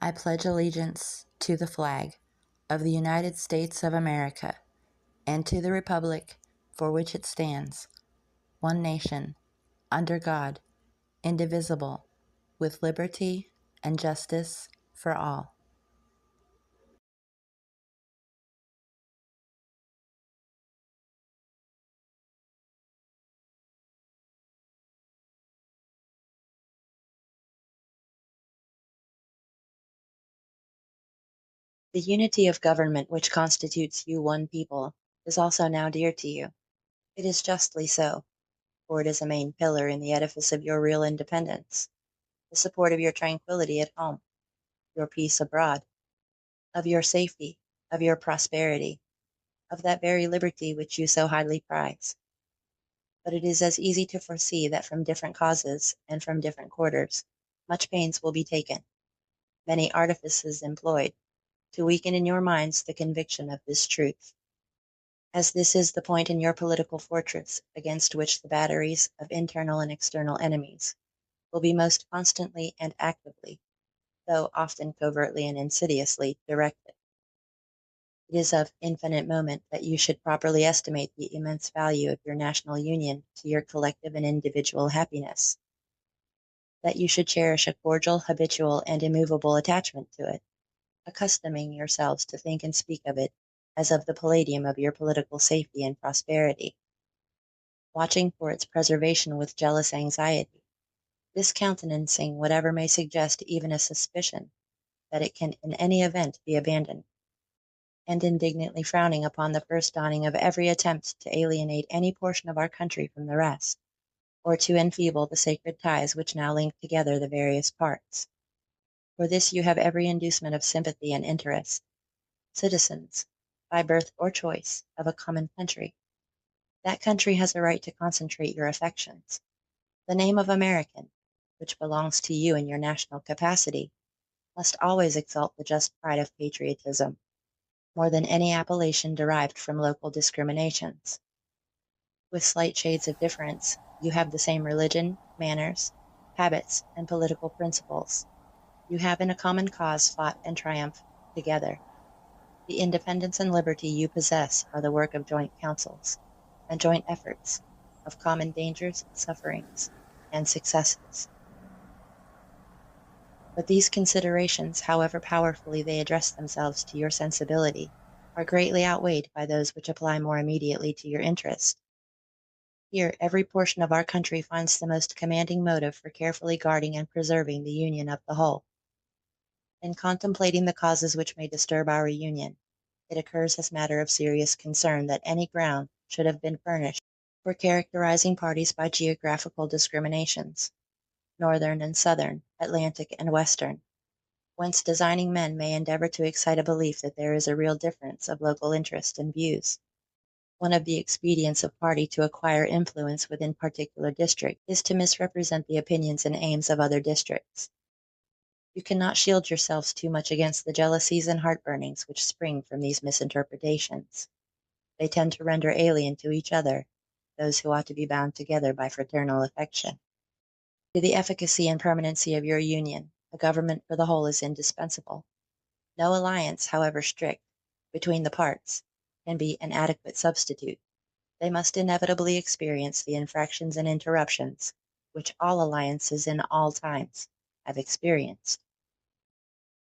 I pledge allegiance to the flag of the United States of America and to the republic for which it stands, one nation, under God, indivisible, with liberty and justice for all. The unity of government which constitutes you one people is also now dear to you. It is justly so, for it is a main pillar in the edifice of your real independence, the support of your tranquillity at home, your peace abroad, of your safety, of your prosperity, of that very liberty which you so highly prize. But it is as easy to foresee that from different causes, and from different quarters, much pains will be taken, many artifices employed, to weaken in your minds the conviction of this truth. As this is the point in your political fortress against which the batteries of internal and external enemies will be most constantly and actively, though often covertly and insidiously, directed. It is of infinite moment that you should properly estimate the immense value of your national union to your collective and individual happiness, that you should cherish a cordial, habitual, and immovable attachment to it, accustoming yourselves to think and speak of it as of the palladium of your political safety and prosperity, watching for its preservation with jealous anxiety, discountenancing whatever may suggest even a suspicion that it can in any event be abandoned, and indignantly frowning upon the first dawning of every attempt to alienate any portion of our country from the rest, or to enfeeble the sacred ties which now link together the various parts. For this you have every inducement of sympathy and interest, citizens, by birth or choice, of a common country. That country has a right to concentrate your affections. The name of American, which belongs to you in your national capacity, must always exalt the just pride of patriotism, more than any appellation derived from local discriminations. With slight shades of difference, you have the same religion, manners, habits, and political principles. You have in a common cause fought and triumphed together. The independence and liberty you possess are the work of joint councils and joint efforts, of common dangers, sufferings, and successes. But these considerations, however powerfully they address themselves to your sensibility, are greatly outweighed by those which apply more immediately to your interest. Here every portion of our country finds the most commanding motive for carefully guarding and preserving the union of the whole. In contemplating the causes which may disturb our union, it occurs as matter of serious concern that any ground should have been furnished for characterizing parties by geographical discriminations, northern and southern, Atlantic and western, whence designing men may endeavor to excite a belief that there is a real difference of local interest and views. One of the expedients of party to acquire influence within particular district is to misrepresent the opinions and aims of other districts. You cannot shield yourselves too much against the jealousies and heartburnings which spring from these misinterpretations. They tend to render alien to each other those who ought to be bound together by fraternal affection. To the efficacy and permanency of your union, a government for the whole is indispensable. No alliance, however strict, between the parts can be an adequate substitute. They must inevitably experience the infractions and interruptions which all alliances in all times have experienced.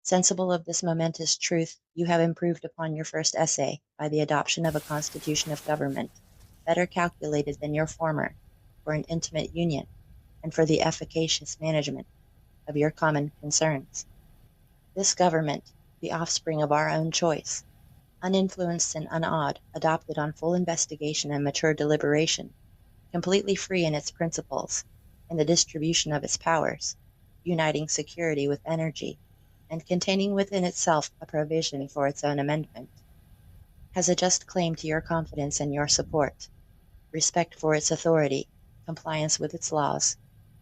Sensible of this momentous truth, you have improved upon your first essay by the adoption of a constitution of government, better calculated than your former for an intimate union and for the efficacious management of your common concerns. This government, the offspring of our own choice, uninfluenced and unawed, adopted on full investigation and mature deliberation, completely free in its principles, in the distribution of its powers, uniting security with energy, and containing within itself a provision for its own amendment, has a just claim to your confidence and your support, respect for its authority, compliance with its laws,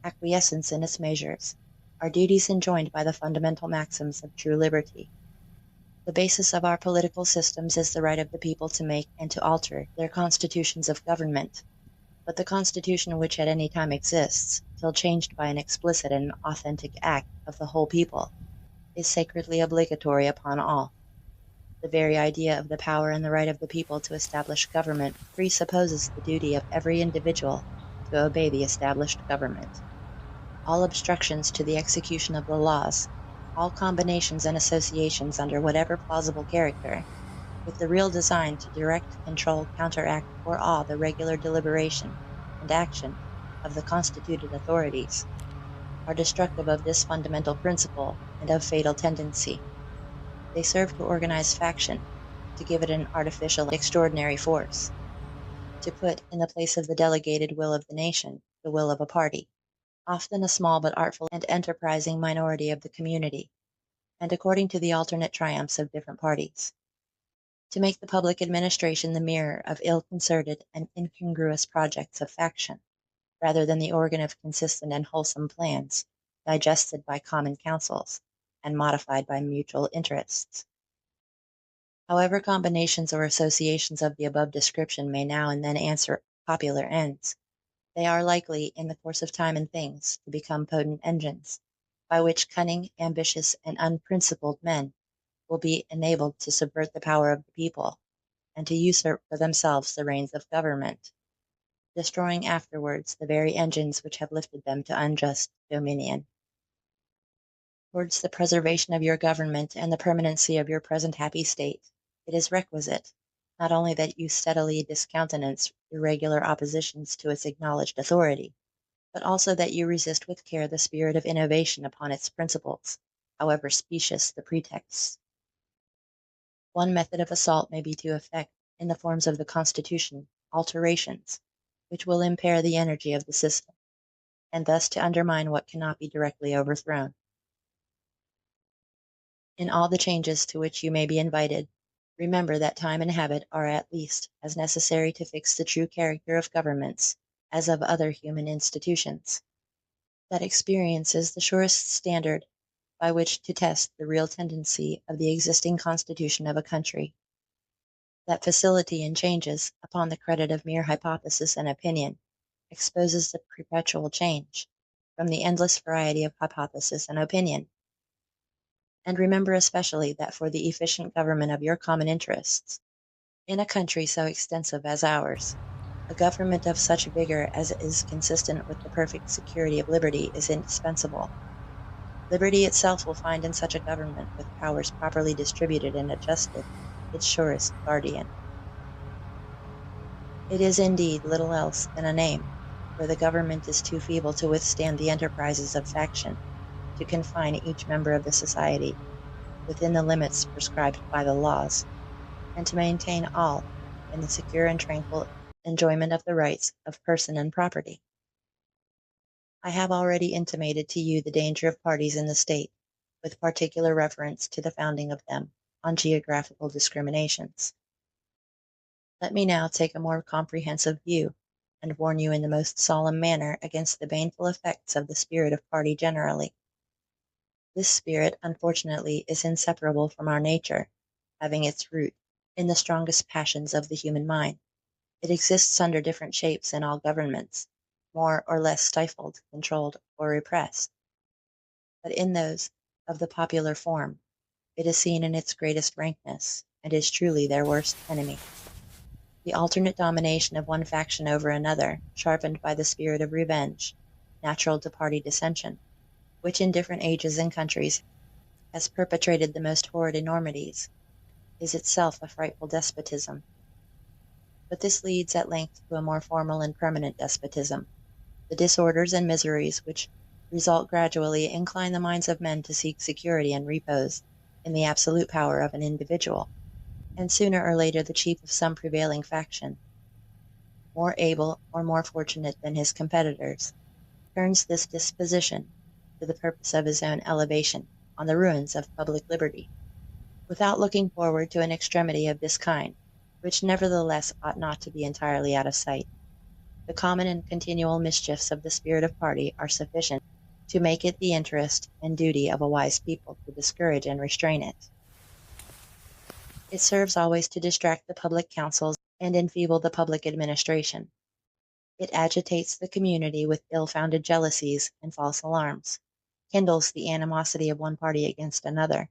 acquiescence in its measures, are duties enjoined by the fundamental maxims of true liberty. The basis of our political systems is the right of the people to make and to alter their constitutions of government, but the constitution which at any time exists, till changed by an explicit and authentic act of the whole people, is sacredly obligatory upon all. The very idea of the power and the right of the people to establish government presupposes the duty of every individual to obey the established government. All obstructions to the execution of the laws, all combinations and associations under whatever plausible character, with the real design to direct, control, counteract, or awe the regular deliberation and action of the constituted authorities, are destructive of this fundamental principle and of fatal tendency. They serve to organize faction, to give it an artificial and extraordinary force, to put in the place of the delegated will of the nation the will of a party, often a small but artful and enterprising minority of the community, and according to the alternate triumphs of different parties, to make the public administration the mirror of ill-concerted and incongruous projects of faction, rather than the organ of consistent and wholesome plans, digested by common councils, and modified by mutual interests. However combinations or associations of the above description may now and then answer popular ends, they are likely, in the course of time and things, to become potent engines, by which cunning, ambitious, and unprincipled men will be enabled to subvert the power of the people, and to usurp for themselves the reins of government, destroying afterwards the very engines which have lifted them to unjust dominion. Towards the preservation of your government and the permanency of your present happy state, it is requisite, not only that you steadily discountenance irregular oppositions to its acknowledged authority, but also that you resist with care the spirit of innovation upon its principles, however specious the pretexts. One method of assault may be to effect, in the forms of the Constitution, alterations, which will impair the energy of the system, and thus to undermine what cannot be directly overthrown. In all the changes to which you may be invited, remember that time and habit are at least as necessary to fix the true character of governments as of other human institutions; that experience is the surest standard by which to test the real tendency of the existing constitution of a country; that facility in changes, upon the credit of mere hypothesis and opinion, exposes the perpetual change, from the endless variety of hypothesis and opinion. And remember especially that for the efficient government of your common interests, in a country so extensive as ours, a government of such vigor as is consistent with the perfect security of liberty is indispensable. Liberty itself will find in such a government, with powers properly distributed and adjusted, its surest guardian. It is indeed little else than a name, for the government is too feeble to withstand the enterprises of faction, to confine each member of the society within the limits prescribed by the laws, and to maintain all in the secure and tranquil enjoyment of the rights of person and property. I have already intimated to you the danger of parties in the state, with particular reference to the founding of them on geographical discriminations. Let me now take a more comprehensive view, and warn you in the most solemn manner against the baneful effects of the spirit of party generally. This spirit, unfortunately, is inseparable from our nature, having its root in the strongest passions of the human mind. It exists under different shapes in all governments, more or less stifled, controlled, or repressed. But in those of the popular form, it is seen in its greatest rankness, and is truly their worst enemy. The alternate domination of one faction over another, sharpened by the spirit of revenge, natural to party dissension, which in different ages and countries has perpetrated the most horrid enormities, is itself a frightful despotism. But this leads at length to a more formal and permanent despotism. The disorders and miseries which result gradually incline the minds of men to seek security and repose in the absolute power of an individual, and sooner or later the chief of some prevailing faction, more able or more fortunate than his competitors, turns this disposition to the purpose of his own elevation on the ruins of public liberty, without looking forward to an extremity of this kind, which nevertheless ought not to be entirely out of sight. The common and continual mischiefs of the spirit of party are sufficient to make it the interest and duty of a wise people to discourage and restrain it. It serves always to distract the public councils and enfeeble the public administration. It agitates the community with ill-founded jealousies and false alarms, kindles the animosity of one party against another,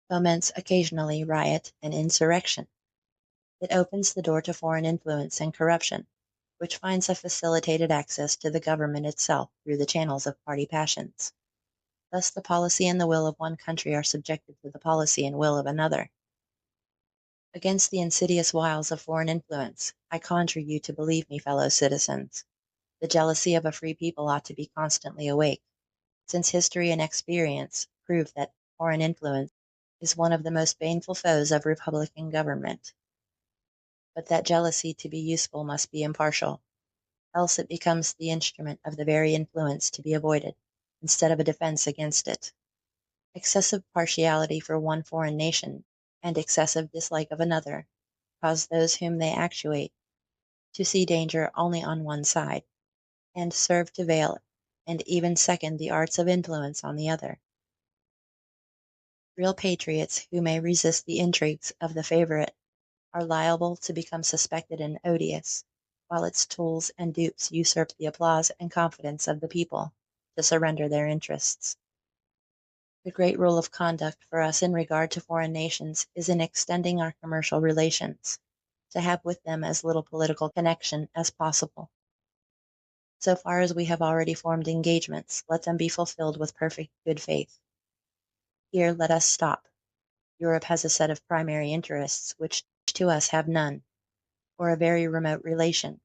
foments occasionally riot and insurrection. It opens the door to foreign influence and corruption, which finds a facilitated access to the government itself through the channels of party passions. Thus the policy and the will of one country are subjected to the policy and will of another. Against the insidious wiles of foreign influence, I conjure you to believe me, fellow citizens. The jealousy of a free people ought to be constantly awake, since history and experience prove that foreign influence is one of the most baneful foes of republican government. But that jealousy to be useful must be impartial, else it becomes the instrument of the very influence to be avoided, instead of a defense against it. Excessive partiality for one foreign nation and excessive dislike of another cause those whom they actuate to see danger only on one side, and serve to veil and even second the arts of influence on the other. Real patriots who may resist the intrigues of the favorite are liable to become suspected and odious, while its tools and dupes usurp the applause and confidence of the people to surrender their interests. The great rule of conduct for us in regard to foreign nations is in extending our commercial relations, to have with them as little political connection as possible. So far as we have already formed engagements, let them be fulfilled with perfect good faith. Here let us stop. Europe has a set of primary interests which to us have none, or a very remote relation.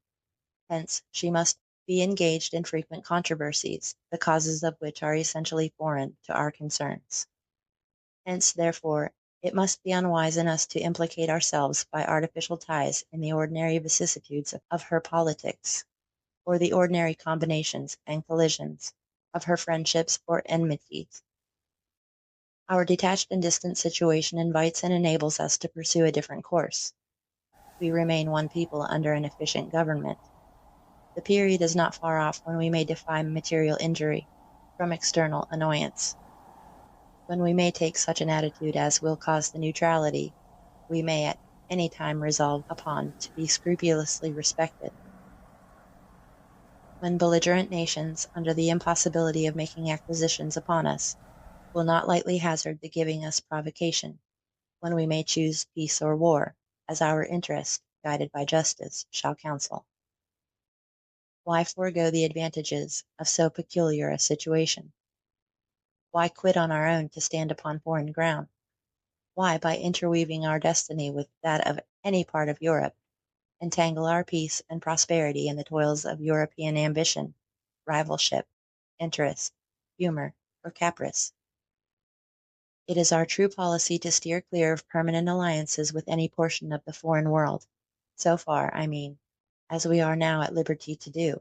Hence she must be engaged in frequent controversies, the causes of which are essentially foreign to our concerns. Hence, therefore, it must be unwise in us to implicate ourselves by artificial ties in the ordinary vicissitudes of her politics, or the ordinary combinations and collisions of her friendships or enmities. Our detached and distant situation invites and enables us to pursue a different course. We remain one people under an efficient government. The period is not far off when we may defy material injury from external annoyance. When we may take such an attitude as will cause the neutrality we may at any time resolve upon to be scrupulously respected. When belligerent nations, under the impossibility of making acquisitions upon us, will not lightly hazard the giving us provocation, when we may choose peace or war, as our interest, guided by justice, shall counsel. Why forego the advantages of so peculiar a situation? Why quit on our own to stand upon foreign ground? Why, by interweaving our destiny with that of any part of Europe, entangle our peace and prosperity in the toils of European ambition, rivalship, interest, humor, or caprice? It is our true policy to steer clear of permanent alliances with any portion of the foreign world, so far, I mean, as we are now at liberty to do,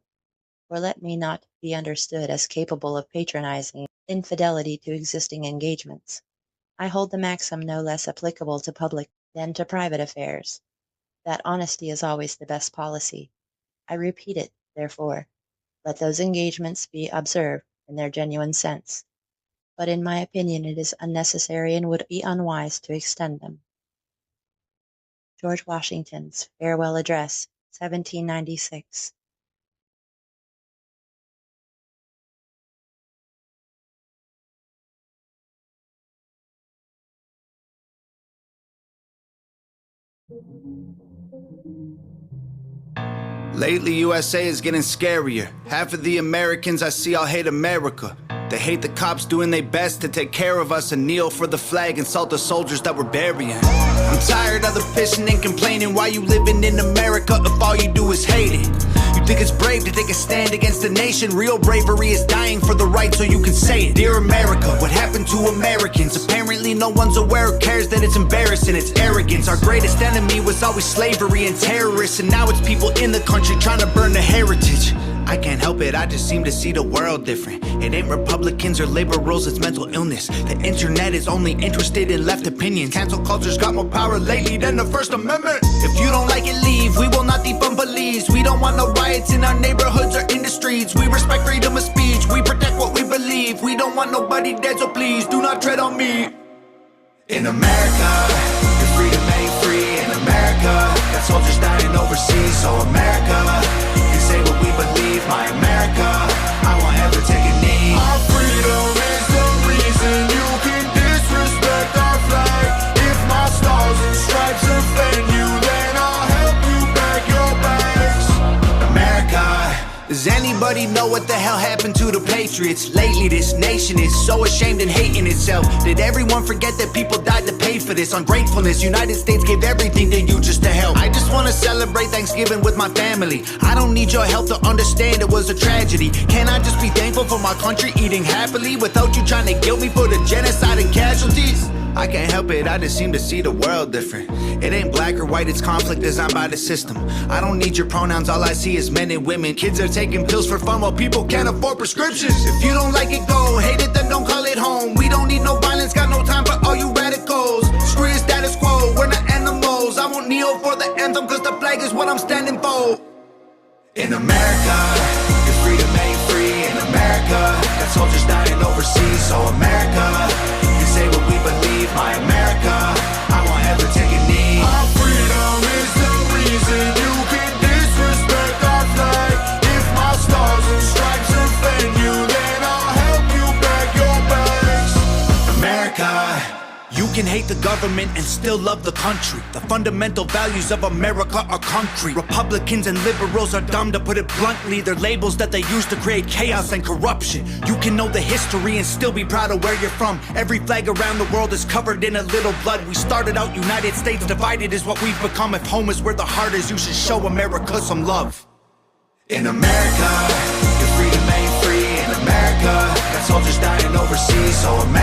for let me not be understood as capable of patronizing infidelity to existing engagements. I hold the maxim no less applicable to public than to private affairs, that honesty is always the best policy. I repeat it, therefore, let those engagements be observed in their genuine sense, but in my opinion it is unnecessary and would be unwise to extend them. George Washington's Farewell Address, 1796. Lately, USA is getting scarier. Half of the Americans I see all hate America. They hate the cops doing their best to take care of us and kneel for the flag and salt the soldiers that we're burying. I'm tired of the pissing and complaining. Why you living in America if all you do is hate it? You think it's brave to take a stand against the nation? Real bravery is dying for the right so you can say it. Dear America, what happened to Americans? Apparently no one's aware or cares that it's embarrassing, it's arrogance. Our greatest enemy was always slavery and terrorists, and now it's people in the country trying to burn the heritage. I can't help it, I just seem to see the world different. It ain't Republicans or liberals, it's mental illness. The internet is only interested in left opinions. Cancel culture's got more power lately than the First Amendment. If you don't like it, leave. We will not defund police. We don't want no riots in our neighborhoods or in the streets. We respect freedom of speech. We protect what we believe. We don't want nobody dead, so please do not tread on me. In America, your freedom ain't free. In America, got soldiers dying overseas. So America, say what we believe, my America, I won't ever take a knee. Our freedom is what the hell happened to the patriots. Lately this nation is so ashamed and hating itself. Did everyone forget that people died to pay for this? Ungratefulness, United States gave everything to you just to help. I just wanna celebrate Thanksgiving with my family. I don't need your help to understand it was a tragedy. Can I just be thankful for my country eating happily without you trying to guilt me for the genocide and casualties? I can't help it, I just seem to see the world different. It ain't black or white, it's conflict designed by the system. I don't need your pronouns, all I see is men and women. Kids are taking pills for fun while people can't afford prescriptions. If you don't like it, go. Hate it, then don't call it home. We don't need no violence, got no time for all you radicals. Screw your status quo, we're not animals. I won't kneel for the anthem, cause the flag is what I'm standing for. In America, your freedom ain't free. In America, got soldiers dying overseas. So America, you say what we believe. My America, I won't ever take a knee. Our freedom is the reason you can disrespect our flag. If my stars and stripes offend you, then I'll help you pack your bags. America, you can hate the government and still love the country. The fundamental values of America are concrete. Republicans and liberals are dumb, to put it bluntly. They're labels that they use to create chaos and corruption. You can know the history and still be proud of where you're from. Every flag around the world is covered in a little blood. We started out United States, divided is what we've become. If home is where the heart is, you should show America some love. In America, your freedom ain't free. In America, got soldiers dying overseas. So America,